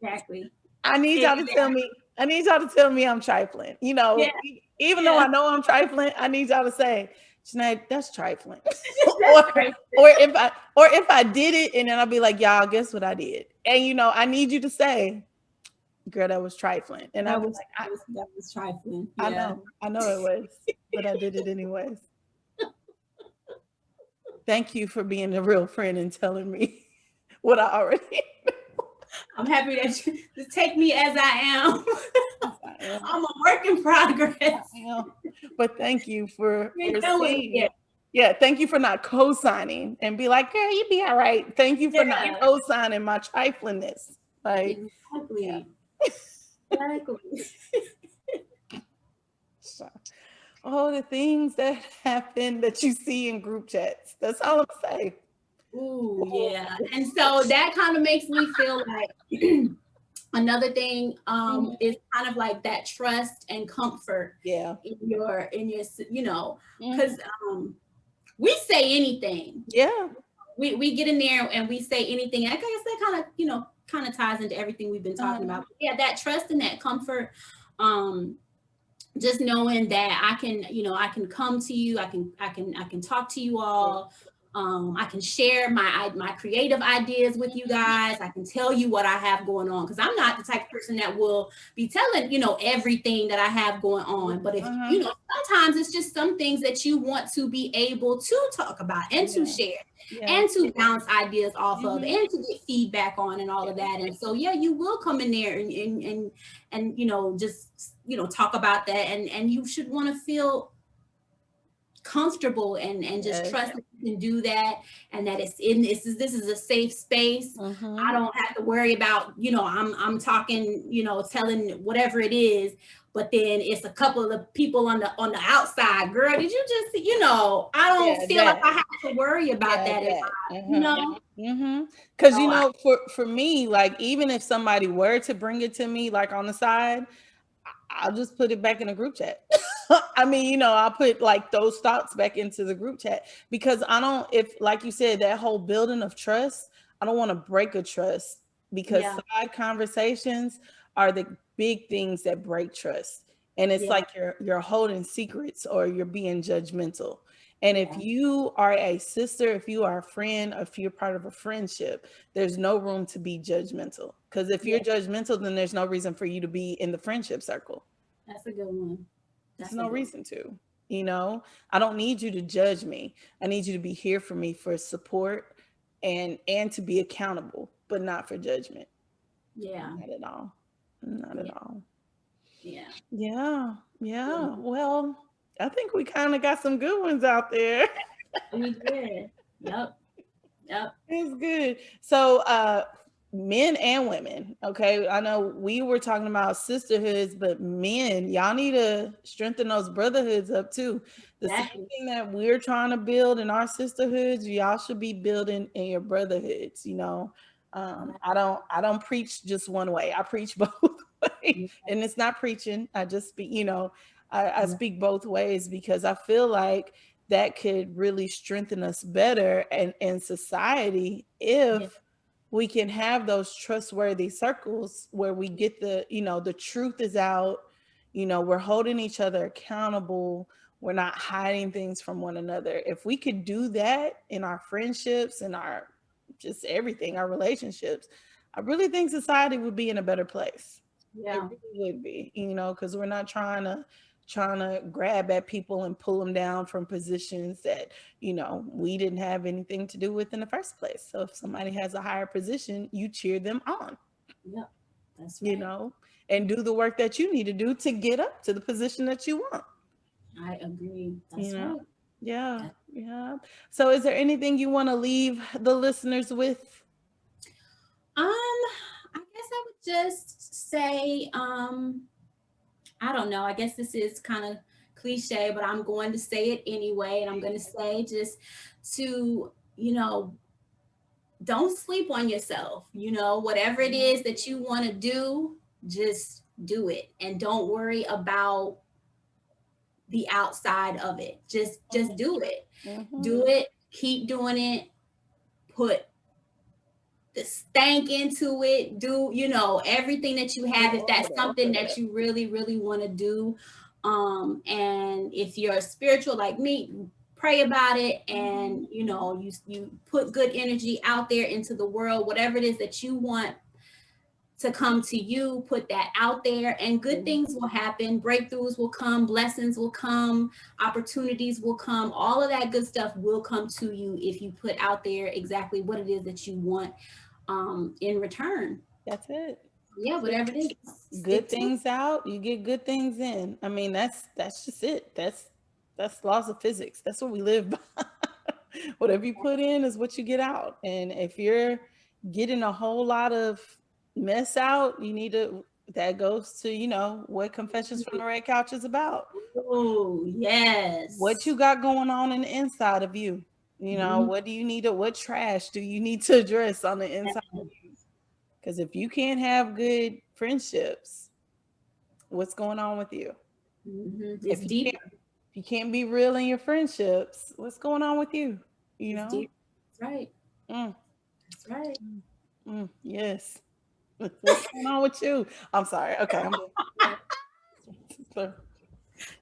Exactly. I need y'all to tell Exactly. me, I need y'all to tell me I'm trifling. Yeah. Even though Yeah. I know I'm trifling, I need y'all to say, Sinead, that's trifling. That's right. Or if I did it and then I'll be like, y'all, guess what I did? And I need you to say, girl, that was trifling. And I'll That be was like, that was trifling. I Yeah. know, I know it was, but I did it anyways. Thank you for being a real friend and telling me what I already I'm happy that you just take me as I am. I am. I'm a work in progress. I am. But thank you for We're doing seeing. it. Yeah, thank you for not co-signing and be like, girl, you be all right. Thank you for not Yeah. co-signing my triflingness. Like, yeah. Exactly. Exactly. So, all the things that happen that you see in group chats. That's all I'm saying. Ooh, yeah. And so that kind of makes me feel like another thing Mhm. is kind of like that trust and comfort Yeah. in your Mhm. because we say anything. Yeah. We get in there and we say anything. I guess that kind of ties into everything we've been talking Uh, about. Yeah, that trust and that comfort. Um, just knowing that I can come to you, I can talk to you yeah. all. I can share my creative ideas with you guys. I can tell you what I have going on because I'm not the type of person that will be telling everything that I have going on. But if Uh-huh. sometimes it's just some things that you want to be able to talk about and to Yeah. share Yeah. and to bounce ideas off of Mhm. and to get feedback on and all of that. And so yeah, you will come in there and just talk about that, and you should want to feel comfortable and just Yes. trust that you can do that, and that this is a safe space. I Mhm. don't have to worry about I'm talking, telling whatever it is, but then it's a couple of people on the outside. Girl, did you just I don't Yeah, feel like that. I have to worry about Yeah, that if that. I you Uh-huh. know Because so for me, like even if somebody were to bring it to me, like on the side, I'll just put it back in a group chat. I mean, I'll put like those thoughts back into the group chat because I don't, if like you said, that whole building of trust, I don't want to break a trust because yeah, side conversations are the big things that break trust. And it's yeah, like you're holding secrets or you're being judgmental. And if yeah, you are a sister, if you are a friend, if you're part of a friendship, there's no room to be judgmental. Because if you're yeah. judgmental, then there's no reason for you to be in the friendship circle. That's a good one. There's That's a no good one. reason to. I don't need you to judge me. I need you to be here for me for support and to be accountable, but not for judgment. Yeah, Not at all. Not at yeah, all. yeah. Yeah. Yeah. Yeah. Well, I think we kind of got some good ones out there. We did. Yep. Yep. It's good. So, men and women, okay. I know we were talking about sisterhoods, but men, y'all need to strengthen those brotherhoods up too. The same Exactly. thing that we're trying to build in our sisterhoods, y'all should be building in your brotherhoods. I don't preach just one way. I preach both ways, Yeah. and it's not preaching. I just speak. I Yeah. speak both ways because I feel like that could really strengthen us better and in society Yeah. if we can have those trustworthy circles where we get the truth is out, we're holding each other accountable, we're not hiding things from one another. If we could do that in our friendships and our just everything, our relationships, I really think society would be in a better place. It Yeah. really would be, because we're not trying to grab at people and pull them down from positions that, we didn't have anything to do with in the first place. So if somebody has a higher position, you cheer them on, Yep. That's you right. know, and do the work that you need to do to get up to the position that you want, I agree. you That's know. right. Yeah, That- yeah. So is there anything you want to leave the listeners with? I guess I would just say, I don't know. I guess this is kind of cliche, but I'm going to say it anyway. And I'm going to say just to, don't sleep on yourself. Whatever it is that you want to do, just do it. And don't worry about the outside of it. Just do it. Mhm. Do it. Keep doing it. Put the stank into it. Do everything that you have, if that's something that you really really want to do. And if you're spiritual like me, pray about it, and you put good energy out there into the world. Whatever it is that you want to come to you, put that out there, and good things will happen. Breakthroughs will come, blessings will come, opportunities will come. All of that good stuff will come to you if you put out there exactly what it is that you want in return. That's it. Yeah, whatever it is, Good stick to it. things out, you get good things in. I mean, that's just it. That's laws of physics. That's what we live by. Whatever you put in is what you get out. And if you're getting a whole lot of mess out, you need to, that goes to, what Confessions from the Red Couch is about. Oh, What you yes. got going on in the inside of you. Mhm. What do you need to, what trash do you need to address on the inside of you? Because if you can't have good friendships, what's going on with you? It's If you deep. can't, if you can't be real in your friendships, what's going on with you? You It's know? deep. That's right. Mm, That's right. yes. What's going on with you? I'm sorry. Okay. Fix it.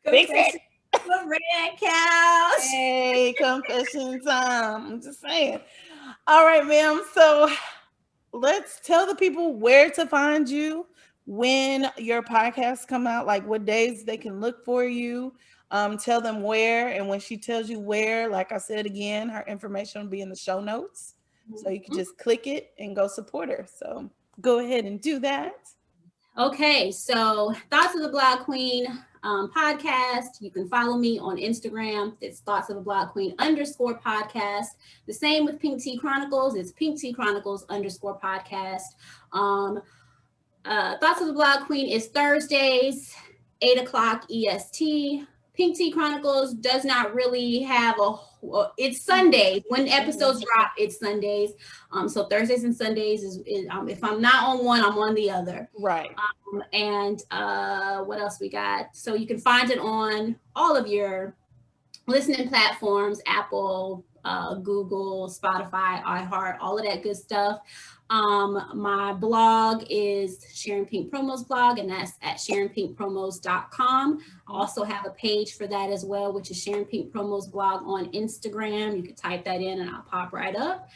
Confession of a red couch. Hey, confession time. I'm just saying. All right, ma'am. So let's tell the people where to find you when your podcasts come out, like what days they can look for you. Tell them where, and when she tells you where, like I said again, her information will be in the show notes, so you can just click it and go support her. So go ahead and do that. Okay, so Thoughts of the Blog Queen podcast. You can follow me on Instagram. It's Thoughts of the Blog Queen _podcast. The same with Pink Tea Chronicles. It's Pink Tea Chronicles _podcast. Thoughts of the Blog Queen is Thursdays, 8 o'clock EST. Pink Tea Chronicles does not really have it's Sundays. When episodes drop, it's Sundays. So Thursdays and Sundays is if I'm not on one, I'm on the other. Right. And what else we got? So you can find it on all of your listening platforms, Apple, Google, Spotify, iHeart, all of that good stuff. My blog is Sharon Pink Promos blog, and that's at SharonPinkPromos.com. I also have a page for that as well, which is Sharon Pink Promos blog on Instagram. You can type that in and I'll pop right up.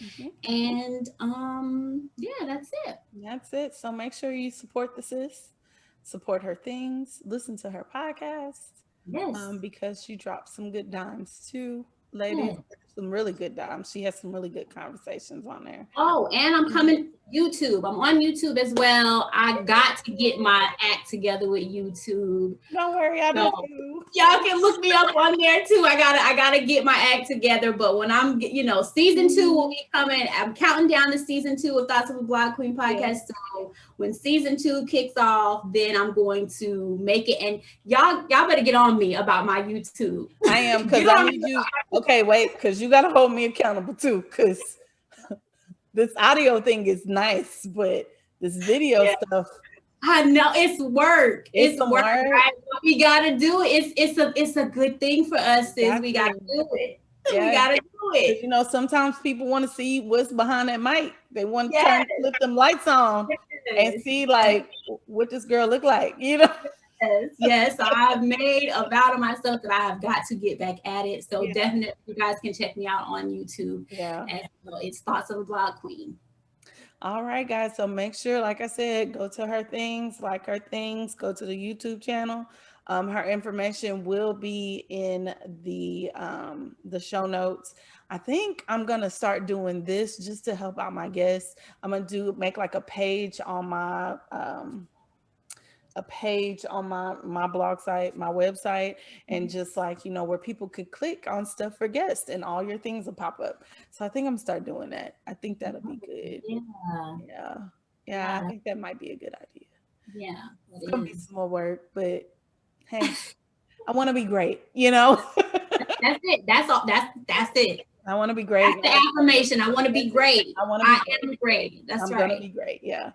And yeah, that's it. That's it. So make sure you support the sis, support her things, listen to her podcast. Yes. Because she dropped some good dimes too, ladies. Yeah. Some really good dimes. She has some really good conversations on there. Oh, and I'm coming YouTube. I'm on YouTube as well. I got to get my act together with YouTube. Don't worry, I do too. Y'all can look me up on there too. I gotta get my act together. But when I'm, season 2 will be coming. I'm counting down to season 2 of Thoughts of a Blog Queen podcast. Yeah. So when season 2 kicks off, then I'm going to make it. And y'all better get on me about my YouTube. I am, because I need you. Okay, wait, because you gotta hold me accountable too. Because this audio thing is nice, but this video stuff. I know it's work. It's work. Right? We gotta do it. It's a good thing for us. Sis. We gotta do it. Yeah. We gotta do it. Sometimes people want to see what's behind that mic. They want to flip them lights on and see like what this girl look like. Yes, I've made a vow to myself that I have got to get back at it. So Yeah. definitely you guys can check me out on YouTube. Yeah. As well. It's Thoughts of a Blog Queen. All right, guys. So make sure, like I said, go to her things, like her things, go to the YouTube channel. Her information will be in the show notes. I think I'm gonna start doing this just to help out my guests. I'm gonna make like a page on my blog site, my website, and just like, where people could click on stuff for guests and all your things will pop up. So I think I'm gonna start doing that. I think that'll be good. Yeah. Yeah. Yeah, I think that might be a good idea. Yeah, It's it gonna be is. some more work, but hey, I want to be great, That's it. That's all. That's it. I want to be great. That's the affirmation. I want to be great. I want to be I great. am great. That's I'm right. gonna be great. Yeah.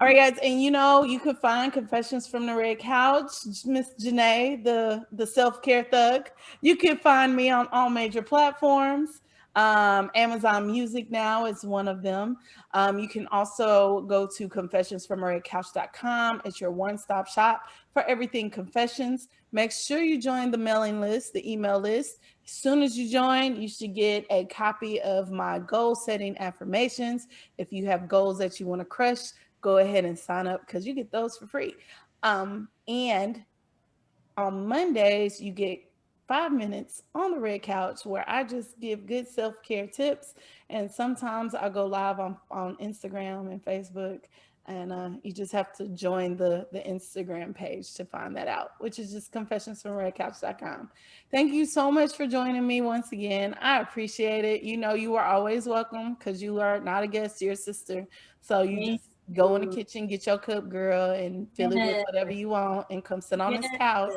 All right, guys, and you could find Confessions from the Red Couch, Miss Janae, the self-care thug. You can find me on all major platforms. Amazon Music now is one of them. You can also go to confessionsfromredcouch.com. It's your one-stop shop for everything confessions. Make sure you join the mailing list, the email list. As soon as you join, you should get a copy of my goal setting affirmations. If you have goals that you want to crush, go ahead and sign up because you get those for free. And on Mondays, you get 5 minutes on the red couch where I just give good self-care tips. And sometimes I go live on Instagram and Facebook. And you just have to join the Instagram page to find that out, which is just confessionsfromredcouch.com. Thank you so much for joining me once again. I appreciate it. You are always welcome because you are not a guest, you're a sister. So you Thank just go in the you. kitchen, get your cup, girl, and fill it with Yes. whatever you want and come sit on this couch.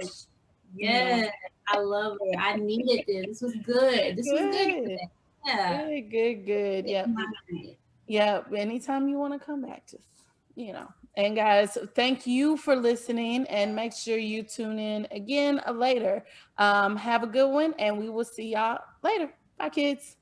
Yes. I love it. I needed this. This was good. This was good. Good. Yeah. Good. Yep. Yep. Anytime you want to come back, just, And guys, thank you for listening and make sure you tune in again later. Have a good one and we will see y'all later. Bye, kids.